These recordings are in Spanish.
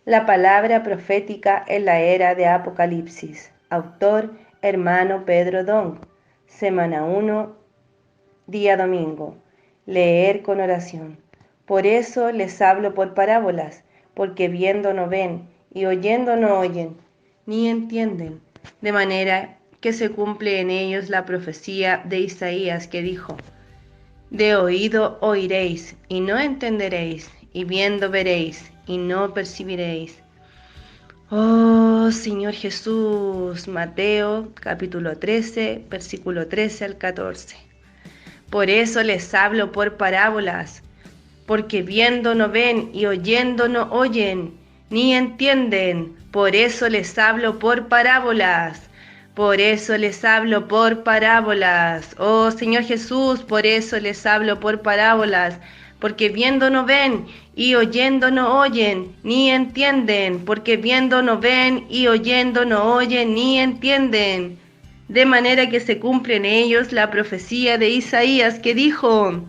La palabra profética en la era de Apocalipsis. Autor, hermano Pedro Don. Semana 1, día domingo. Leer con oración. Por eso les hablo por parábolas, porque viendo no ven, y oyendo no oyen, ni entienden, de manera que se cumple en ellos la profecía de Isaías que dijo: de oído oiréis, y no entenderéis, y viendo veréis, y no percibiréis. Oh Señor Jesús, Mateo capítulo 13, versículo 13 al 14. Por eso les hablo por parábolas, porque viendo no ven y oyendo no oyen, ni entienden. Por eso les hablo por parábolas. Por eso les hablo por parábolas. Oh Señor Jesús, por eso les hablo por parábolas. Porque viendo no ven y oyendo no oyen, ni entienden. Porque viendo no ven y oyendo no oyen, ni entienden. De manera que se cumple en ellos la profecía de Isaías que dijo: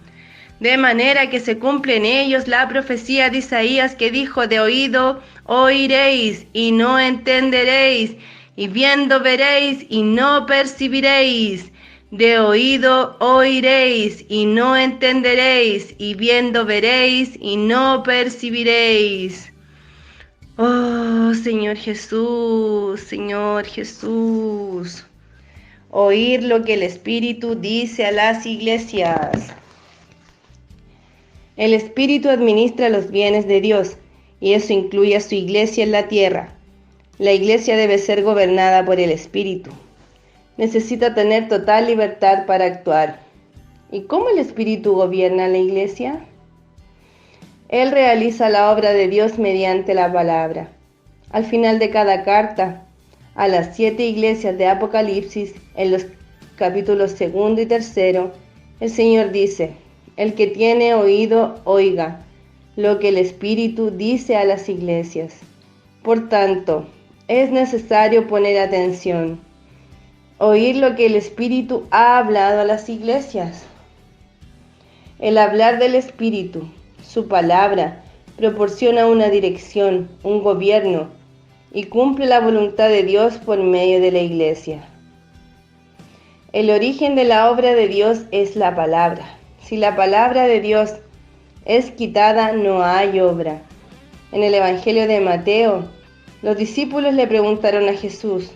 de manera que se cumple en ellos la profecía de Isaías que dijo: de oído oiréis y no entenderéis, y viendo veréis y no percibiréis. De oído oiréis y no entenderéis, y viendo veréis y no percibiréis. Oh Señor Jesús, Señor Jesús. Oír lo que el Espíritu dice a las iglesias. El Espíritu administra los bienes de Dios, y eso incluye a su iglesia en la tierra. La iglesia debe ser gobernada por el Espíritu. Necesita tener total libertad para actuar. ¿Y cómo el Espíritu gobierna la iglesia? Él realiza la obra de Dios mediante la palabra. Al final de cada carta, a las 7 iglesias de Apocalipsis, en los capítulos 2 y 3, el Señor dice: el que tiene oído, oiga lo que el Espíritu dice a las iglesias. Por tanto, es necesario poner atención, oír lo que el Espíritu ha hablado a las iglesias. El hablar del Espíritu, su palabra, proporciona una dirección, un gobierno, y cumple la voluntad de Dios por medio de la iglesia. El origen de la obra de Dios es la palabra. Si la palabra de Dios es quitada, no hay obra. En el Evangelio de Mateo, los discípulos le preguntaron a Jesús: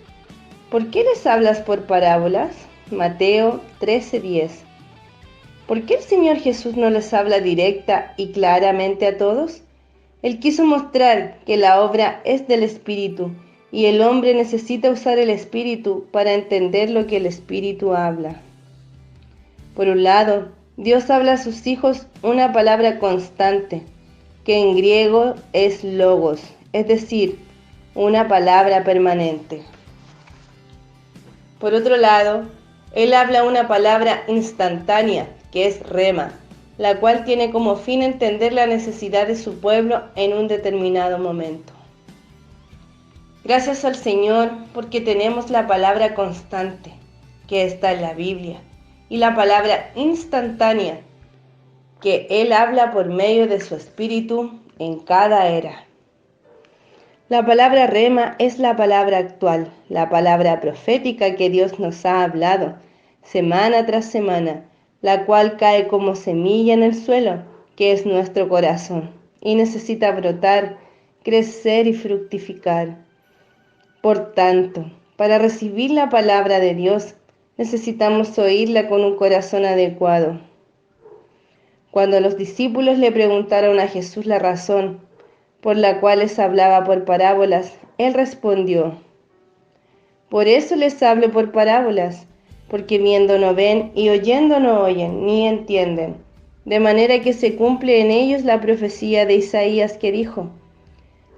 ¿por qué les hablas por parábolas? Mateo 13:10. ¿Por qué el Señor Jesús no les habla directa y claramente a todos? Él quiso mostrar que la obra es del Espíritu, y el hombre necesita usar el Espíritu para entender lo que el Espíritu habla. Por un lado, Dios habla a sus hijos una palabra constante, que en griego es logos, es decir, una palabra permanente. Por otro lado, Él habla una palabra instantánea, que es rema, la cual tiene como fin entender la necesidad de su pueblo en un determinado momento. Gracias al Señor porque tenemos la palabra constante, que está en la Biblia, y la palabra instantánea, que Él habla por medio de su Espíritu en cada era. La palabra rema es la palabra actual, la palabra profética que Dios nos ha hablado semana tras semana, la cual cae como semilla en el suelo, que es nuestro corazón, y necesita brotar, crecer y fructificar. Por tanto, para recibir la palabra de Dios, necesitamos oírla con un corazón adecuado. Cuando los discípulos le preguntaron a Jesús la razón por la cual les hablaba por parábolas, Él respondió: por eso les hablo por parábolas, porque viendo no ven y oyendo no oyen, ni entienden, de manera que se cumple en ellos la profecía de Isaías que dijo: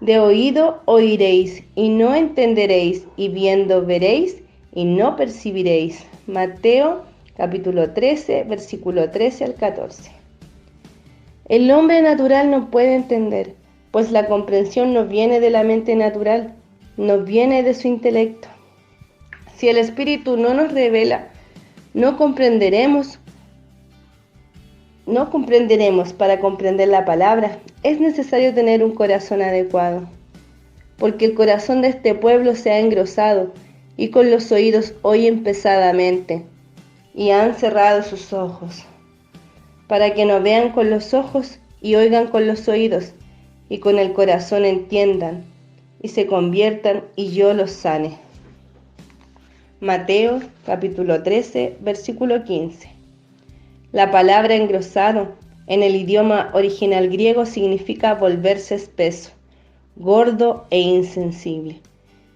de oído oiréis y no entenderéis, y viendo veréis y no percibiréis. Mateo capítulo 13, versículo 13 al 14. El hombre natural no puede entender, pues la comprensión no viene de la mente natural, no viene de su intelecto. Si el Espíritu no nos revela, no comprenderemos. Para comprender la palabra. Es necesario tener un corazón adecuado. porque el corazón de este pueblo se ha engrosado, y con los oídos oyen pesadamente, y han cerrado sus ojos, para que no vean con los ojos y oigan con los oídos, y con el corazón entiendan, y se conviertan, y yo los sane. Mateo capítulo 13, versículo 15. La palabra engrosado en el idioma original griego significa volverse espeso, gordo e insensible.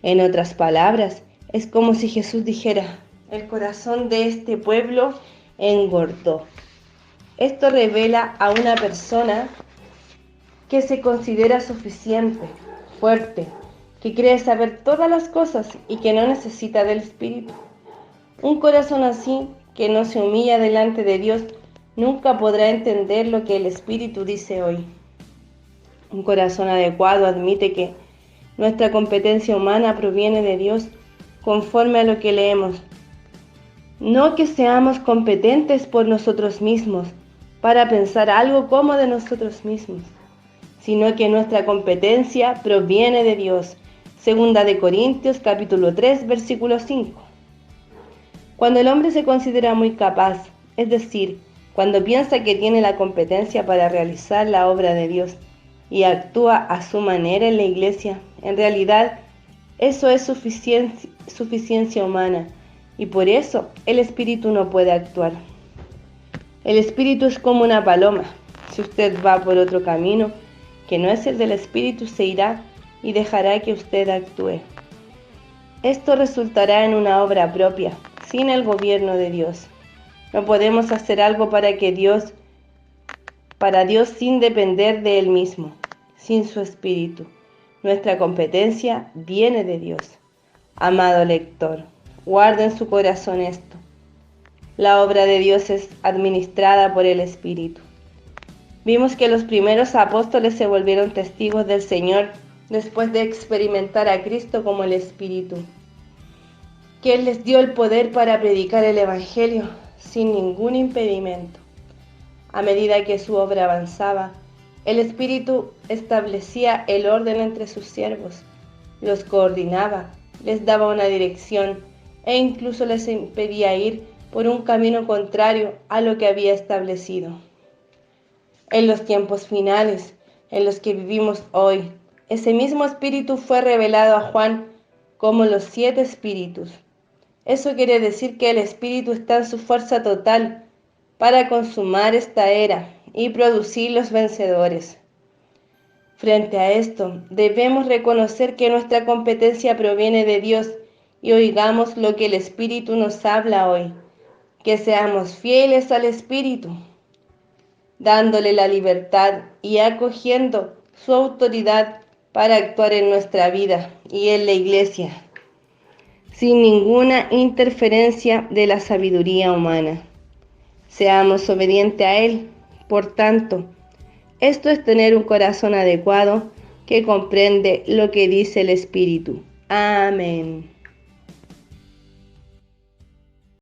En otras palabras, es como si Jesús dijera: el corazón de este pueblo engordó. Esto revela a una persona que se considera suficiente, fuerte, que cree saber todas las cosas y que no necesita del Espíritu. Un corazón así, que no se humilla delante de Dios, nunca podrá entender lo que el Espíritu dice hoy. Un corazón adecuado admite que nuestra competencia humana proviene de Dios conforme a lo que leemos. No que seamos competentes por nosotros mismos para pensar algo como de nosotros mismos, sino que nuestra competencia proviene de Dios. Segunda de Corintios capítulo 3, versículo 5. Cuando el hombre se considera muy capaz, es decir, cuando piensa que tiene la competencia para realizar la obra de Dios y actúa a su manera en la iglesia, en realidad eso es suficiencia humana, y por eso el Espíritu no puede actuar. El Espíritu es como una paloma. Si usted va por otro camino que no es el del Espíritu, se irá y dejará que usted actúe. Esto resultará en una obra propia, sin el gobierno de Dios. No podemos hacer algo para Dios sin depender de Él mismo, sin su Espíritu. Nuestra competencia viene de Dios. Amado lector, guarda en su corazón esto. La obra de Dios es administrada por el Espíritu. Vimos que los primeros apóstoles se volvieron testigos del Señor después de experimentar a Cristo como el Espíritu, que Él les dio el poder para predicar el Evangelio sin ningún impedimento. A medida que su obra avanzaba, el Espíritu establecía el orden entre sus siervos, los coordinaba, les daba una dirección e incluso les impedía ir por un camino contrario a lo que había establecido. En los tiempos finales, en los que vivimos hoy, ese mismo Espíritu fue revelado a Juan como los 7 Espíritus. Eso quiere decir que el Espíritu está en su fuerza total para consumar esta era y producir los vencedores. Frente a esto, debemos reconocer que nuestra competencia proviene de Dios y oigamos lo que el Espíritu nos habla hoy, que seamos fieles al Espíritu, dándole la libertad y acogiendo su autoridad para actuar en nuestra vida y en la iglesia, sin ninguna interferencia de la sabiduría humana. Seamos obedientes a Él. Por tanto, esto es tener un corazón adecuado que comprende lo que dice el Espíritu. Amén.